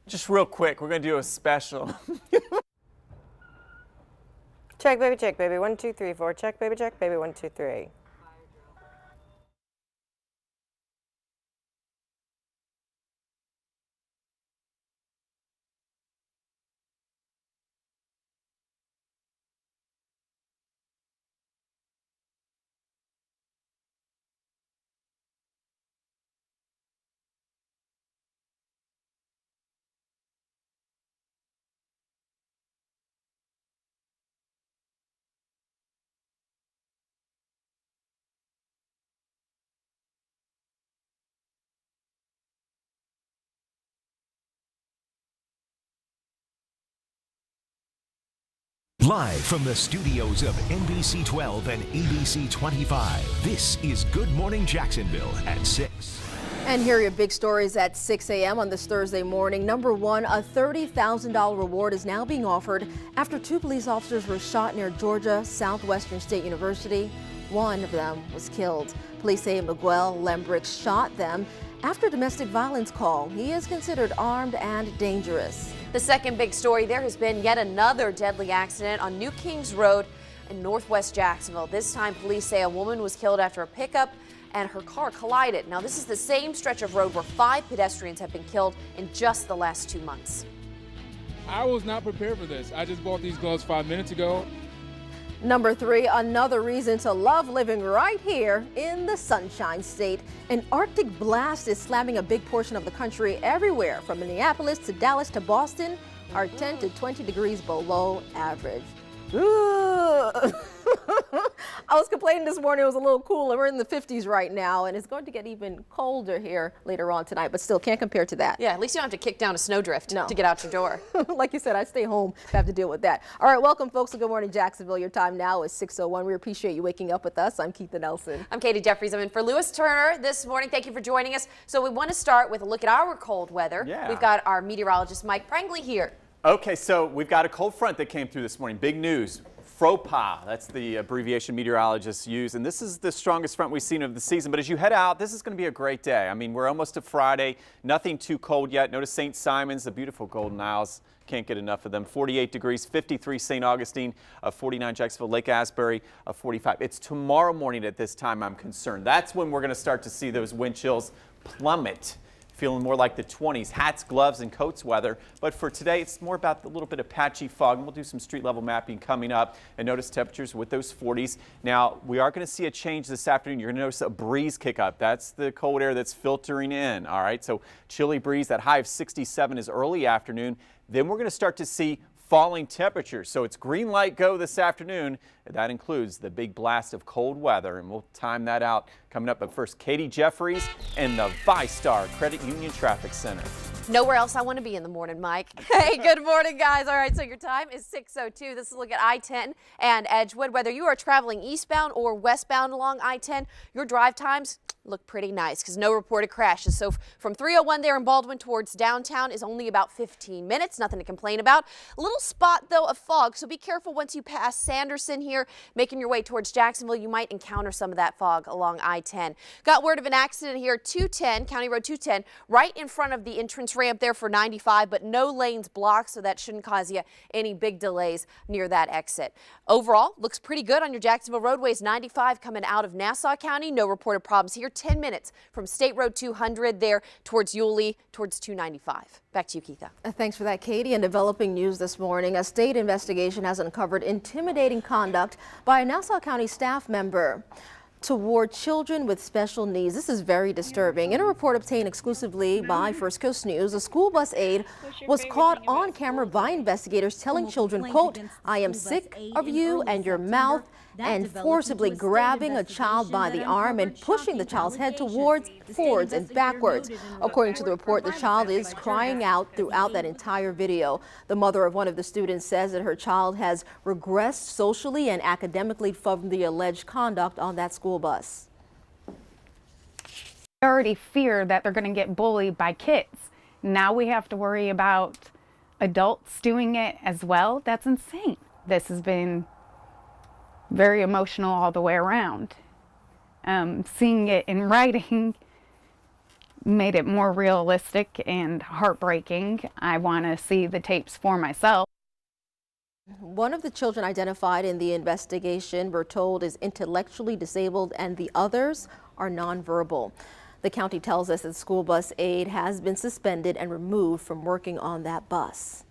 Just real quick, we're going to do a special. Check, baby, 1, 2, 3, 4. Check, baby, 1, 2, 3. Live from the studios of NBC 12 and ABC 25, this is Good Morning Jacksonville at 6. And here are your big stories at 6 a.m. on this Thursday morning. Number one, a $30,000 reward is now being offered after 2 police officers were shot near Georgia Southwestern State University. One of them was killed. Police say Miguel Lembrick shot them after a domestic violence call. He is considered armed and dangerous. The second big story, there has been yet another deadly accident on New Kings Road in northwest Jacksonville. This time police say a woman was killed after a pickup and her car collided. Now this is the same stretch of road where 5 pedestrians have been killed in just the last 2 months. I was not prepared for this. I just bought these gloves 5 minutes ago. Number 3, another reason to love living right here in the Sunshine State. An Arctic blast is slamming a big portion of the country everywhere, from Minneapolis to Dallas to Boston, are 10 to 20 degrees below average. Ooh. I was complaining this morning it was a little cooler. We're in the 50s right now, and it's going to get even colder here later on tonight, but still can't compare to that. Yeah, at least you don't have to kick down a snowdrift to get out your door. Like you said, I stay home if I have to deal with that. All right, welcome folks to Good Morning Jacksonville. Your time now is 6:01. We appreciate you waking up with us. I'm Keitha Nelson. I'm Katie Jeffries. I'm in for Lewis Turner this morning. Thank you for joining us. So we want to start with a look at our cold weather. Yeah. We've got our meteorologist Mike Prangley here. Okay, so we've got a cold front that came through this morning. Big news. FROPA, that's the abbreviation meteorologists use, and this is the strongest front we've seen of the season. But as you head out, this is going to be a great day. I mean, we're almost to Friday, nothing too cold yet. Notice St. Simon's, the beautiful Golden Isles, can't get enough of them. 48 degrees, 53 St. Augustine, 49 Jacksonville, Lake Asbury, 45. It's tomorrow morning at this time I'm concerned. That's when we're going to start to see those wind chills plummet. Feeling more like the 20s, hats, gloves, and coats weather. But for today, it's more about the little bit of patchy fog. And we'll do some street level mapping coming up and notice temperatures with those 40s. Now, we are going to see a change this afternoon. You're going to notice a breeze kick up. That's the cold air that's filtering in. All right, so chilly breeze. That high of 67 is early afternoon. Then we're going to start to see falling temperatures. So it's green light go this afternoon. That includes the big blast of cold weather, and we'll time that out coming up. But first, Katie Jeffries and the ViStar Credit Union Traffic Center. Nowhere else I want to be in the morning, Mike. Hey, good morning, guys. All right, so your time is 6:02. This is a look at I-10 and Edgewood. Whether you are traveling eastbound or westbound along I-10, your drive times look pretty nice because no reported crashes. So from 301 there in Baldwin towards downtown is only about 15 minutes. Nothing to complain about. A little spot, though, of fog, so be careful once you pass Sanderson here. Making your way towards Jacksonville, you might encounter some of that fog along I-10. Got word of an accident here, 210, County Road 210, right in front of the entrance ramp there for 95, but no lanes blocked, so that shouldn't cause you any big delays near that exit. Overall, looks pretty good on your Jacksonville roadways. 95 coming out of Nassau County, no reported problems here. 10 minutes from State Road 200 there towards Yulee, towards 295. Back to you, Keitha. Thanks for that, Katie. And developing news this morning, a state investigation has uncovered intimidating conduct by a Nassau County staff member toward children with special needs. This is very disturbing. In a report obtained exclusively by First Coast News, a school bus aide was caught on camera by investigators telling children, quote, "I am sick of you and your mouth," and forcibly grabbing a child by the arm and pushing the child's head forwards and backwards. According to the report, the child is crying out throughout that entire video. The mother of one of the students says that her child has regressed socially and academically from the alleged conduct on that school bus. They already fear that they're going to get bullied by kids. Now we have to worry about adults doing it as well. That's insane. This has been very emotional all the way around. Seeing it in writing made it more realistic and heartbreaking. I want to see the tapes for myself. One of the children identified in the investigation, we're told, is intellectually disabled and the others are nonverbal. The county tells us that school bus aide has been suspended and removed from working on that bus.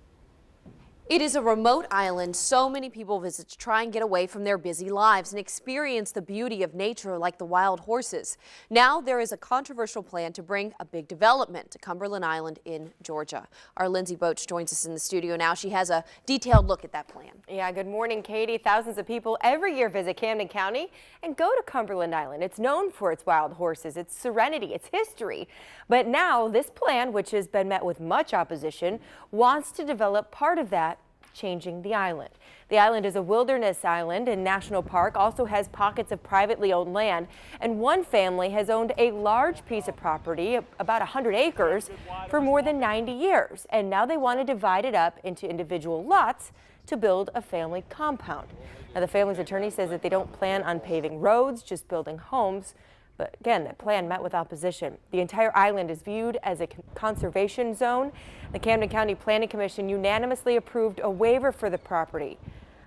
It is a remote island so many people visit to try and get away from their busy lives and experience the beauty of nature like the wild horses. Now there is a controversial plan to bring a big development to Cumberland Island in Georgia. Our Lindsay Boach joins us in the studio now. She has a detailed look at that plan. Yeah, good morning, Katie. Thousands of people every year visit Camden County and go to Cumberland Island. It's known for its wild horses, its serenity, its history. But now this plan, which has been met with much opposition, wants to develop part of that, changing the island. The island is a wilderness island and national park, also has pockets of privately owned land, and one family has owned a large piece of property, about 100 acres, for more than 90 years. And now they want to divide it up into individual lots to build a family compound. Now the family's attorney says that they don't plan on paving roads, just building homes. But again, that plan met with opposition. The entire island is viewed as a conservation zone. The Camden County Planning Commission unanimously approved a waiver for the property.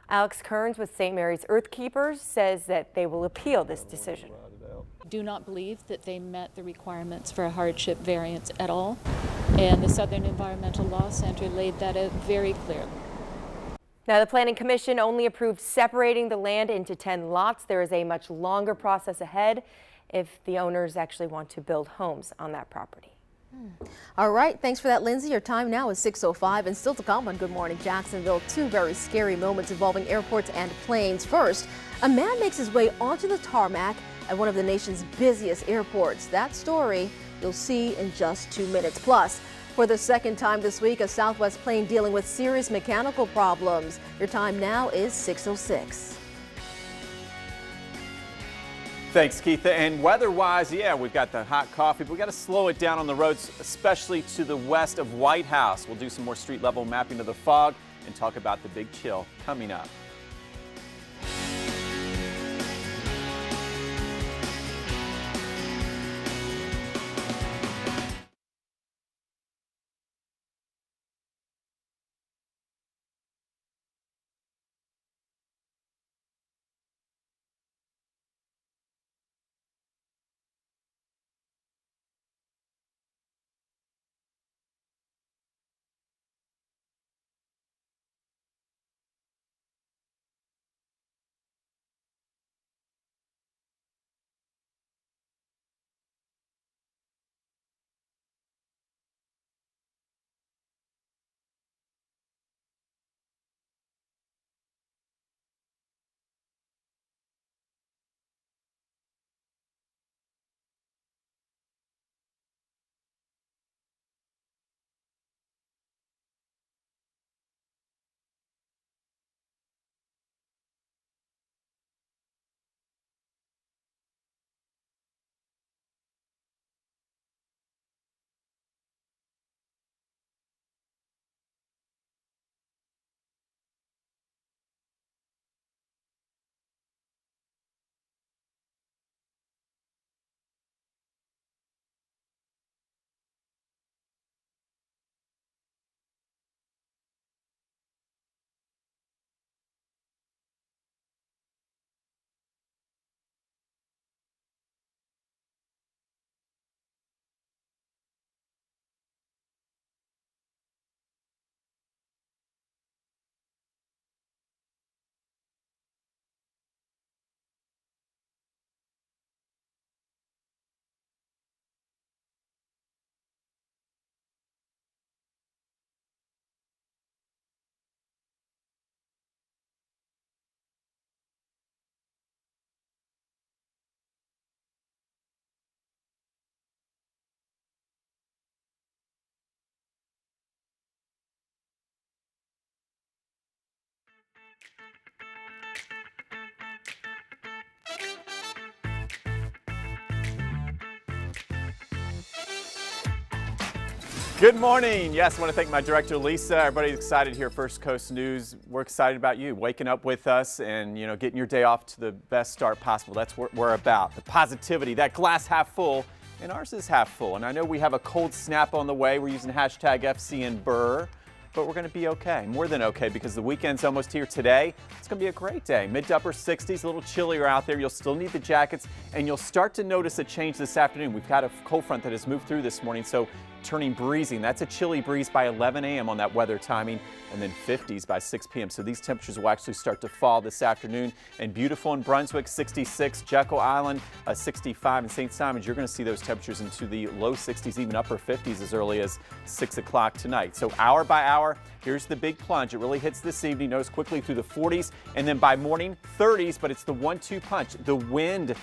Alex Kearns with St. Mary's Earthkeepers says that they will appeal this decision. Do not believe that they met the requirements for a hardship variance at all. And the Southern Environmental Law Center laid that out very clearly. Now, the Planning Commission only approved separating the land into 10 lots. There is a much longer process ahead if the owners actually want to build homes on that property. All right, thanks for that, Lindsay. Your time now is 6:05, and still to come on Good Morning Jacksonville, two very scary moments involving airports and planes. First, a man makes his way onto the tarmac at one of the nation's busiest airports. That story you'll see in just 2 minutes. Plus, for the second time this week, a Southwest plane dealing with serious mechanical problems. Your time now is 6:06. Thanks, Keitha. And weather-wise, yeah, we've got the hot coffee, but we've got to slow it down on the roads, especially to the west of White House. We'll do some more street-level mapping of the fog and talk about the big chill coming up. Good morning. Yes, I want to thank my director, Lisa. Everybody's excited here, First Coast News. We're excited about you waking up with us and, you know, getting your day off to the best start possible. That's what we're about. The positivity, that glass half full and ours is half full. And I know we have a cold snap on the way. We're using hashtag FCNBurr, but we're going to be okay, more than okay, because the weekend's almost here today. It's going to be a great day. Mid to upper 60s, a little chillier out there. You'll still need the jackets, and you'll start to notice a change this afternoon. We've got a cold front that has moved through this morning, so turning breezy. That's a chilly breeze by 11 a.m. on that weather timing, and then 50s by 6 p.m. So these temperatures will actually start to fall this afternoon. And beautiful in Brunswick, 66, Jekyll Island, 65, and St. Simons, you're going to see those temperatures into the low 60s, even upper 50s as early as 6 o'clock tonight. So hour by hour, here's the big plunge. It really hits this evening, goes quickly through the 40s, and then by morning, 30s, but it's the 1-2 punch. The wind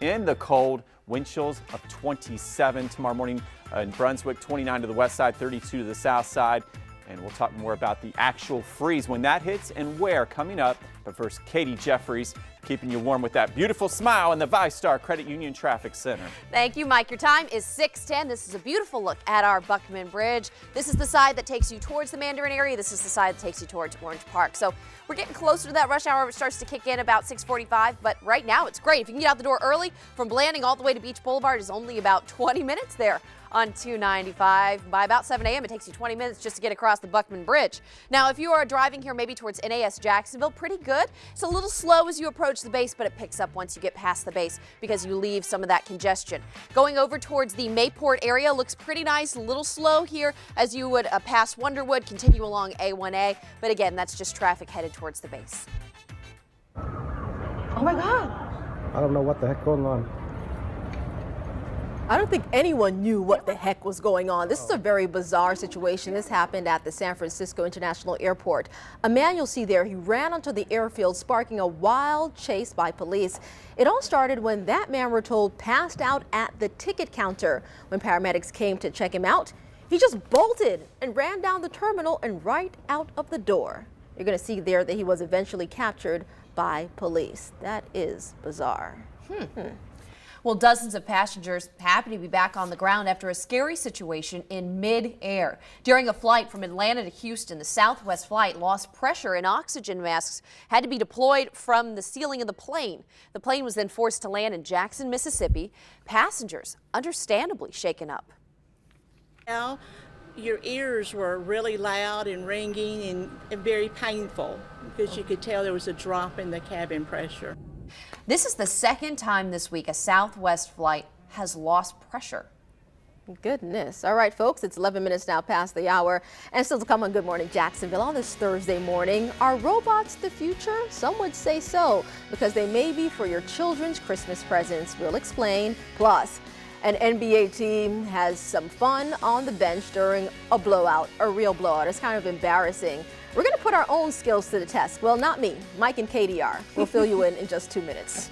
in the cold, wind chills of 27 tomorrow morning in Brunswick, 29 to the west side, 32 to the south side. And we'll talk more about the actual freeze when that hits and where coming up. But first, Katie Jeffries keeping you warm with that beautiful smile in the VyStar Credit Union Traffic Center. Thank you, Mike. Your time is 6:10. This is a beautiful look at our Buckman Bridge. This is the side that takes you towards the Mandarin area. This is the side that takes you towards Orange Park. So we're getting closer to that rush hour. It starts to kick in about 6:45, but right now it's great. If you can get out the door early from Blanding all the way to Beach Boulevard, is only about 20 minutes there on 295. By about 7 a.m. it takes you 20 minutes just to get across the Buckman Bridge. Now, if you are driving here maybe towards NAS Jacksonville, pretty good. It's a little slow as you approach the base, but it picks up once you get past the base because you leave some of that congestion. Going over towards the Mayport area looks pretty nice, a little slow here as you would pass Wonderwood, continue along A1A, but again, that's just traffic headed towards the base. Oh my God. I don't know what the heck going on. I don't think anyone knew what the heck was going on. This is a very bizarre situation. This happened at the San Francisco International Airport. A man you'll see there, he ran onto the airfield, sparking a wild chase by police. It all started when that man, we're told, passed out at the ticket counter. When paramedics came to check him out, he just bolted and ran down the terminal and right out of the door. You're going to see there that he was eventually captured by police. That is bizarre. Well, dozens of passengers happy to be back on the ground after a scary situation in mid-air. During a flight from Atlanta to Houston, the Southwest flight lost pressure and oxygen masks had to be deployed from the ceiling of the plane. The plane was then forced to land in Jackson, Mississippi. Passengers understandably shaken up. Now, your ears were really loud and ringing and very painful because you could tell there was a drop in the cabin pressure. This is the second time this week a Southwest flight has lost pressure. Goodness. All right, folks, it's 11 minutes now past the hour. And still to come on Good Morning Jacksonville on this Thursday morning. Are robots the future? Some would say so, because they may be for your children's Christmas presents. We'll explain. Plus, an NBA team has some fun on the bench during a blowout, a real blowout. It's kind of embarrassing. We're going to put our own skills to the test. Well, not me. Mike and Katie are. We'll fill you in just 2 minutes.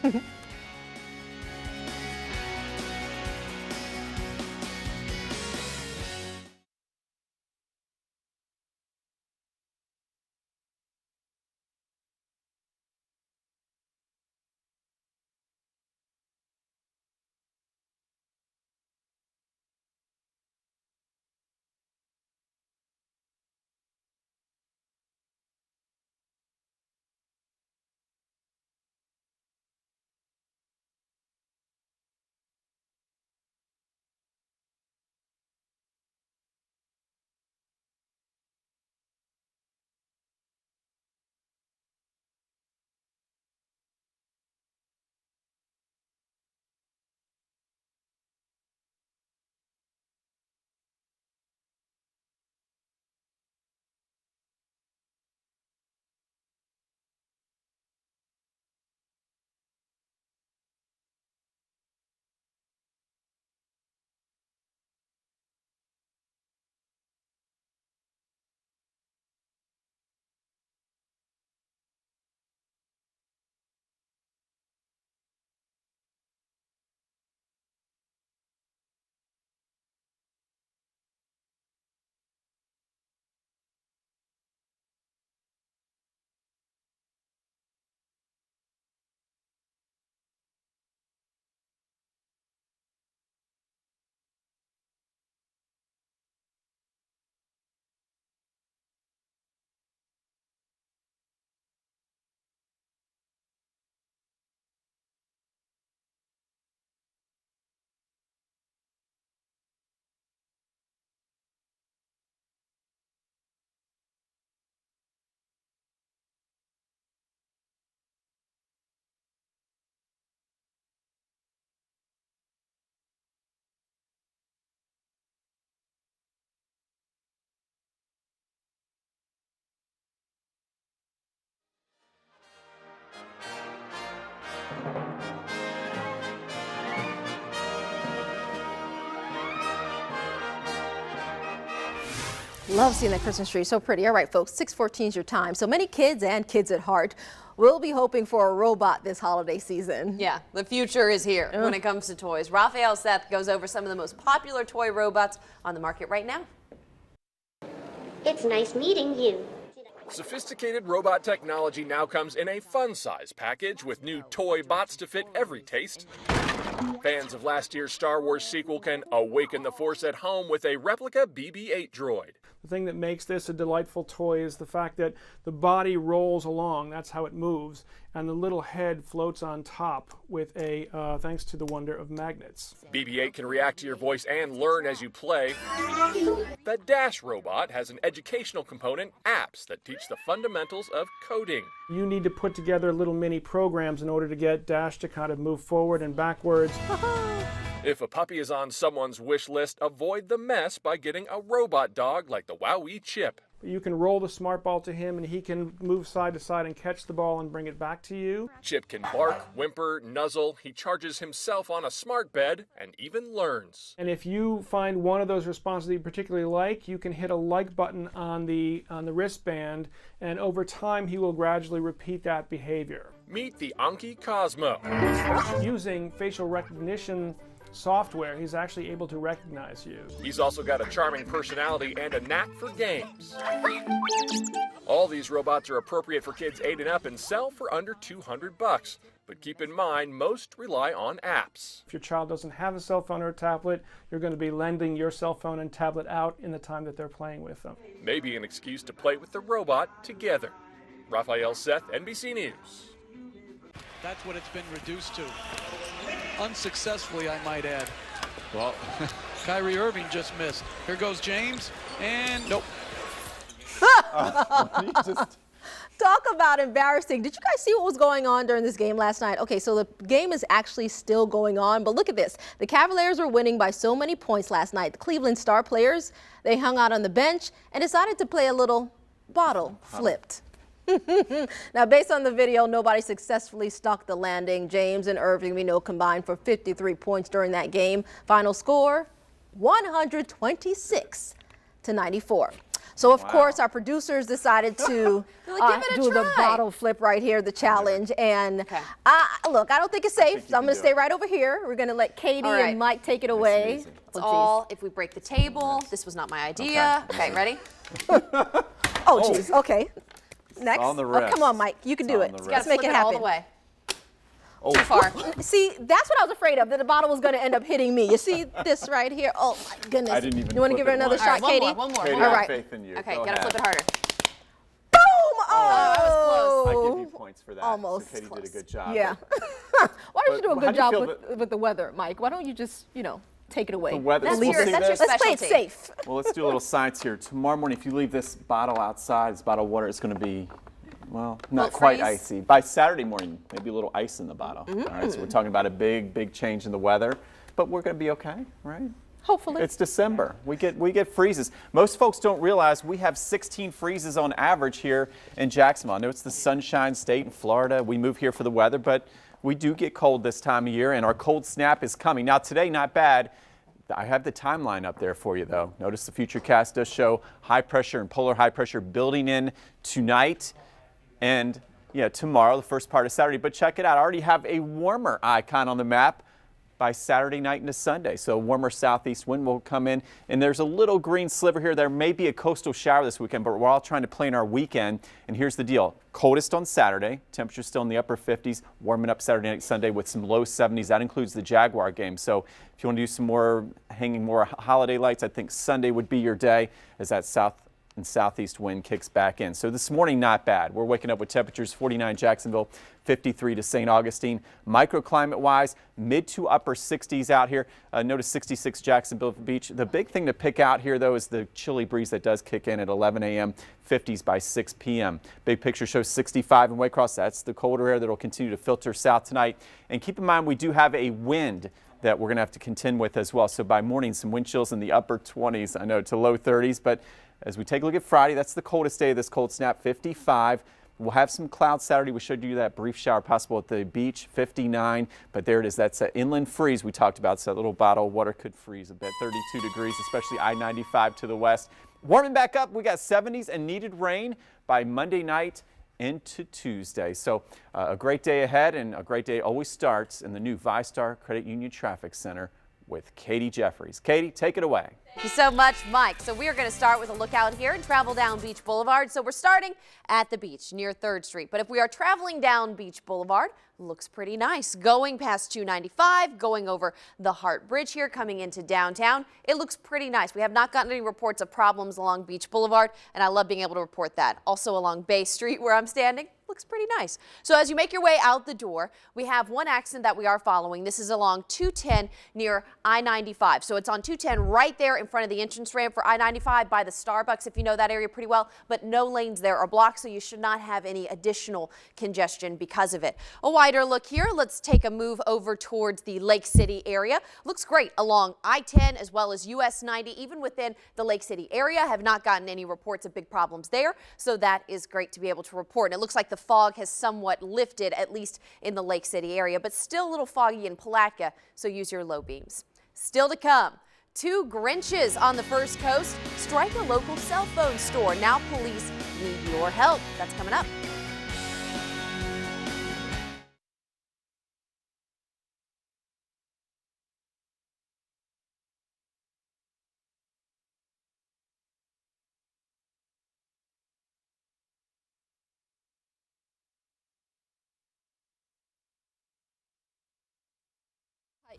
Love seeing that Christmas tree. So pretty. All right, folks, 6:14 is your time. So many kids and kids at heart will be hoping for a robot this holiday season. Yeah, the future is here when it comes to toys. Raphael Seth goes over some of the most popular toy robots on the market right now. It's nice meeting you. Sophisticated robot technology now comes in a fun-size package with new toy bots to fit every taste. Fans of last year's Star Wars sequel can awaken the Force at home with a replica BB-8 droid. The thing that makes this a delightful toy is the fact that the body rolls along, that's how it moves, and the little head floats on top with thanks to the wonder of magnets. BB-8 can react to your voice and learn as you play. The Dash robot has an educational component, apps that teach the fundamentals of coding. You need to put together little mini programs in order to get Dash to kind of move forward and backwards. If a puppy is on someone's wish list, avoid the mess by getting a robot dog like the Wowee Chip. You can roll the smart ball to him and he can move side to side and catch the ball and bring it back to you. Chip can bark, whimper, nuzzle. He charges himself on a smart bed and even learns. And if you find one of those responses that you particularly like, you can hit a like button on the wristband, and over time he will gradually repeat that behavior. Meet the Anki Cosmo. Using facial recognition software, he's actually able to recognize you. He's also got a charming personality and a knack for games. All these robots are appropriate for kids 8 and up and sell for under $200. But keep in mind, most rely on apps. If your child doesn't have a cell phone or a tablet, you're going to be lending your cell phone and tablet out in the time that they're playing with them. Maybe an excuse to play with the robot together. Raphael Seth, NBC News. That's what it's been reduced to. Unsuccessfully, I might add. Well, Kyrie Irving just missed. Here goes James, and nope. Talk about embarrassing. Did you guys see what was going on during this game last night? Okay, so the game is actually still going on, but look at this. The Cavaliers were winning by so many points last night. The Cleveland star players, they hung out on the bench and decided to play a little bottle flipped. Now, based on the video, nobody successfully stuck the landing. James and Irving, we know, combined for 53 points during that game. Final score, 126-94. So, of course, our producers decided to do the bottle flip right here, the challenge. And look, I don't think it's safe, so I'm going to stay right over here. We're going to let Katie and Mike take it away. It's all, if we break the table, this was not my idea. Okay, ready? Oh, geez. Okay. Next. On the wrist. Oh, come on, Mike. You can do it. Let's make it happen. All the way. Oh. Too far. See, that's what I was afraid of, that the bottle was going to end up hitting me. You see this right here? Oh, my goodness. I didn't even You want to give it another shot, Katie? One more. Katie, all right. faith in you. Okay, Go gotta ahead. flip it harder. Boom! Oh, I was close. I give you points for that. Almost. So Katie did a good job. Yeah. Why don't you do a how good do you job feel with the weather, Mike? Why don't you just, take it away? The weather. That's We'll your see specialty. this. Let's play it safe. Well, let's do a little science here. Tomorrow morning, if you leave this bottle outside, this bottle of water, it's going to be, well, not quite freeze. icy. By Saturday morning, maybe a little ice in the bottle. All right, so we're talking about a big, big change in the weather, but we're going to be okay, right? Hopefully. It's December. We get freezes. Most folks don't realize we have 16 freezes on average here in Jacksonville. I know it's the Sunshine State in Florida. We move here for the weather, but we do get cold this time of year, and our cold snap is coming. Now, today, not bad. I have the timeline up there for you, though. Notice the futurecast does show high pressure and polar high pressure building in tonight and tomorrow, the first part of Saturday. But check it out. I already have a warmer icon on the map by Saturday night into Sunday. So a warmer southeast wind will come in, and there's a little green sliver here. There may be a coastal shower this weekend, but we're all trying to plan our weekend. And here's the deal. Coldest on Saturday, temperatures still in the upper 50s, warming up Saturday night, Sunday with some low 70s. That includes the Jaguar game. So if you want to do some more, hanging more holiday lights, I think Sunday would be your day as that south and southeast wind kicks back in. So this morning, not bad. We're waking up with temperatures 49 Jacksonville, 53 to St. Augustine. Microclimate-wise, mid to upper 60s out here. Notice 66 Jacksonville Beach. The big thing to pick out here, though, is the chilly breeze that does kick in at 11 a.m., 50s by 6 p.m. Big picture shows 65 in Waycross. That's the colder air that will continue to filter south tonight. And keep in mind, we do have a wind that we're going to have to contend with as well. So by morning, some wind chills in the upper 20s, I know, to low 30s. But as we take a look at Friday, that's the coldest day of this cold snap, 55. We'll have some clouds Saturday. We showed you that brief shower possible at the beach, 59. But there it is. That's an inland freeze we talked about. So that little bottle of water could freeze a bit, 32 degrees, especially I-95 to the west. Warming back up, we got 70s and needed rain by Monday night into Tuesday. So a great day ahead, and a great day always starts in the new VyStar Credit Union Traffic Center with Katie Jeffries. Katie, take it away. Thank you so much, Mike. So we are going to start with a look out here and travel down Beach Boulevard. So we're starting at the beach near 3rd Street. But if we are traveling down Beach Boulevard, looks pretty nice. Going past 295, going over the Hart Bridge here, coming into downtown, it looks pretty nice. We have not gotten any reports of problems along Beach Boulevard, and I love being able to report that. Also along Bay Street where I'm standing, looks pretty nice. So as you make your way out the door, we have one accident that we are following. This is along 210 near I-95. So it's on 210 right there in front of the entrance ramp for I-95 by the Starbucks, if you know that area pretty well, but no lanes there are blocked, so you should not have any additional congestion because of it. A wider look here, let's take a move over towards the Lake City area. Looks great along I-10 as well as US 90, even within the Lake City area. Have not gotten any reports of big problems there, so that is great to be able to report. And it looks like the fog has somewhat lifted, at least in the Lake City area, but still a little foggy in Palatka, so use your low beams. Still to come, 2 Grinches on the First Coast strike a local cell phone store. Now police need your help. That's coming up.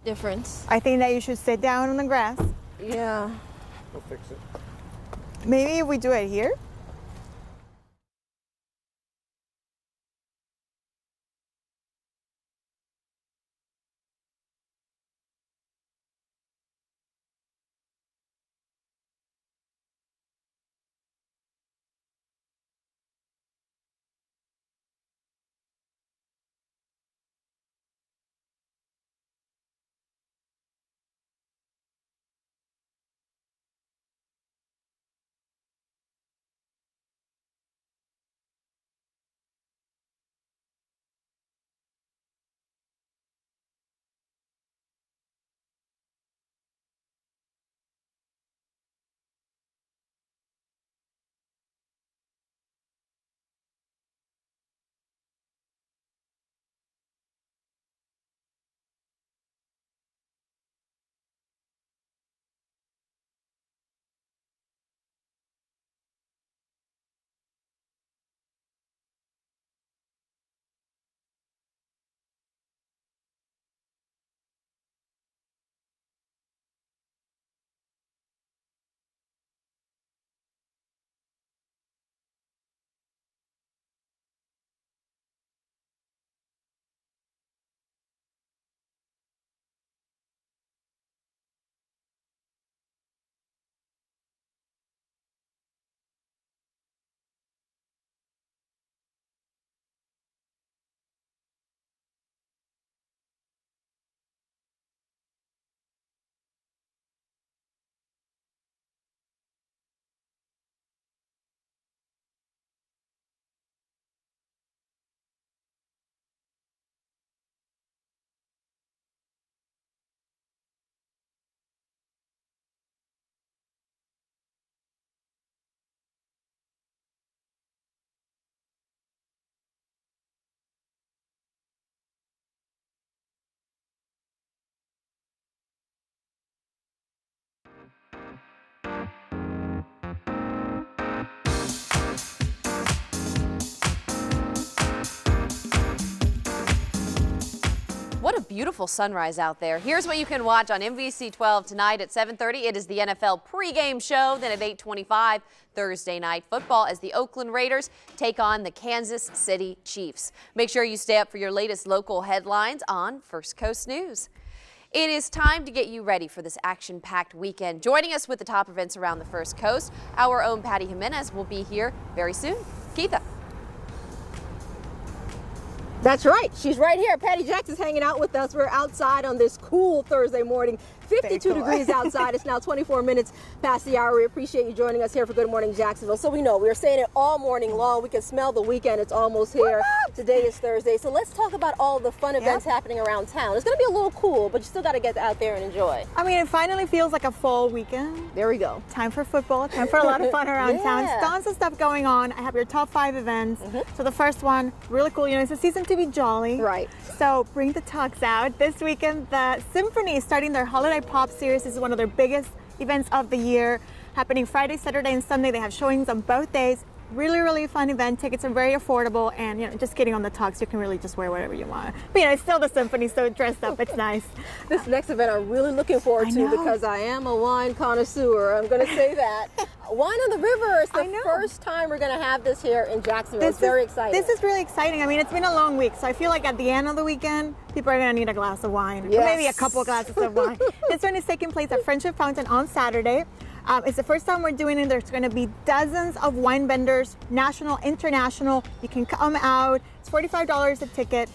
Difference. I think that you should sit down on the grass. Yeah. We'll fix it. Maybe if we do it here. What a beautiful sunrise out there. Here's what you can watch on NBC12 tonight at 7:30. It is the NFL pregame show. Then at 8:25, Thursday night football as the Oakland Raiders take on the Kansas City Chiefs. Make sure you stay up for your latest local headlines on First Coast News. It is time to get you ready for this action-packed weekend. Joining us with the top events around the First Coast, our own Patty Jimenez will be here very soon. Keitha. That's right. She's right here. Patty Jackson's hanging out with us. We're outside on this cool Thursday morning. 52 degrees outside. It's now 24 minutes past the hour. We appreciate you joining us here for Good Morning Jacksonville. So we know we were saying it all morning long. We can smell the weekend. It's almost here. Today is Thursday. So let's talk about all the fun events happening around town. It's going to be a little cool, but you still got to get out there and enjoy. I mean, it finally feels like a fall weekend. There we go. Time for football. Time for a lot of fun around town. Tons of stuff going on. I have your top 5 events. So the first one, really cool. You know, it's a season to be jolly. Right. So bring the tugs out. This weekend, the Symphony is starting their Holiday Pop Series. This is one of their biggest events of the year, happening Friday, Saturday, and Sunday. They have showings on both days. Really, really fun event. Tickets are very affordable, and you know, just kidding on the tugs, you can really just wear whatever you want. But you know, it's still the Symphony, so dressed up, it's nice. This next event I'm really looking forward to because I am a wine connoisseur. I'm going to say that. Wine on the River is the first time we're going to have this here in Jacksonville. It's very exciting. This is really exciting. I mean, it's been a long week, so I feel like at the end of the weekend, people are going to need a glass of wine, or maybe a couple glasses of wine. This one is taking place at Friendship Fountain on Saturday. It's the first time we're doing it. There's going to be dozens of wine vendors, national, international. You can come out. It's $45 a ticket,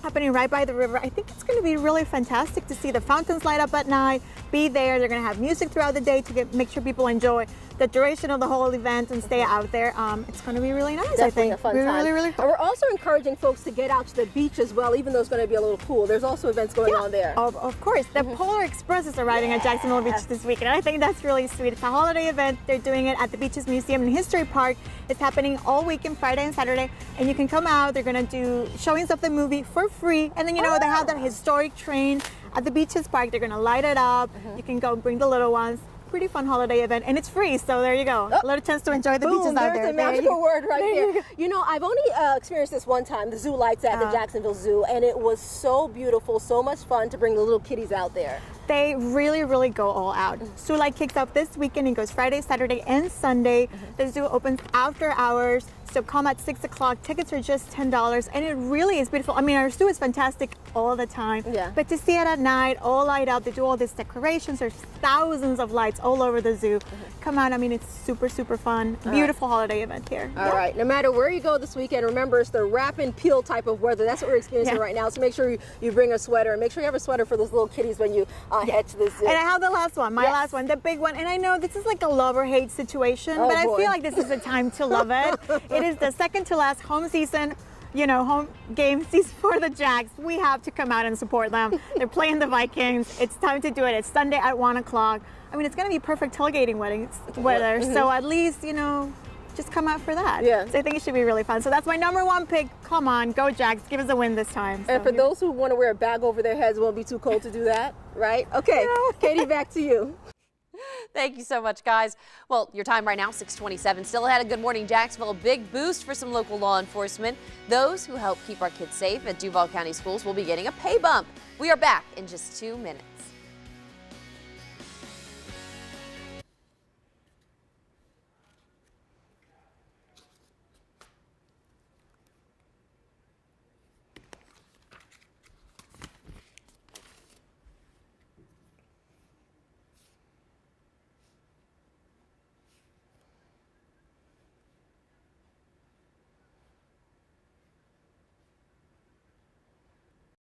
happening right by the river. I think it's going to be really fantastic to see the fountains light up at night, be there. They're going to have music throughout the day to make sure people enjoy the duration of the whole event and stay out there. It's going to be really nice. Definitely I think. A fun time. Really, really fun. And we're also encouraging folks to get out to the beach as well, even though it's going to be a little cool. There's also events going on there. Of course. The Polar Express is arriving at Jacksonville Beach this week, and I think that's really sweet. It's a holiday event. They're doing it at the Beaches Museum and History Park. It's happening all weekend, Friday and Saturday, and you can come out. They're going to do showings of the movie for free, and then you know they have that historic train at the Beaches Park. They're going to light it up. You can go bring the little ones. Pretty fun holiday event, and it's free, so there you go. A little chance to enjoy the beaches out there. There's a magical word right there. You know, I've only experienced this one time, the zoo lights at the Jacksonville Zoo, and it was so beautiful, so much fun to bring the little kitties out there. They really, really go all out. Zoo Light kicks off this weekend. It goes Friday, Saturday, and Sunday. The zoo opens after hours, so come at 6 o'clock. Tickets are just $10, and it really is beautiful. I mean, our zoo is fantastic all the time. But to see it at night, all light up, they do all these decorations. There's thousands of lights all over the zoo. Come on, I mean, it's super, super fun. Beautiful holiday event here. All right, no matter where you go this weekend, remember it's the wrap and peel type of weather. That's what we're experiencing right now. So make sure you bring a sweater, and make sure you have a sweater for those little kitties when you head to the zoo. And I have the last one, my last one, the big one. And I know this is like a love or hate situation, but I feel like this is the time to love it. It is the second to last home season, you know, home game season for the Jags. We have to come out and support them. They're playing the Vikings. It's time to do it. It's Sunday at 1 o'clock. I mean, it's going to be perfect tailgating weather. So at least, you know, just come out for that. So I think it should be really fun. So that's my #1 pick. Come on, go Jags. Give us a win this time. And for those who want to wear a bag over their heads, it won't be too cold to do that, right? Okay, Katie, back to you. Thank you so much, guys. Well, your time right now, 6:27. Still ahead of Good Morning Jacksonville. A big boost for some local law enforcement. Those who help keep our kids safe at Duval County Schools will be getting a pay bump. We are back in just 2 minutes.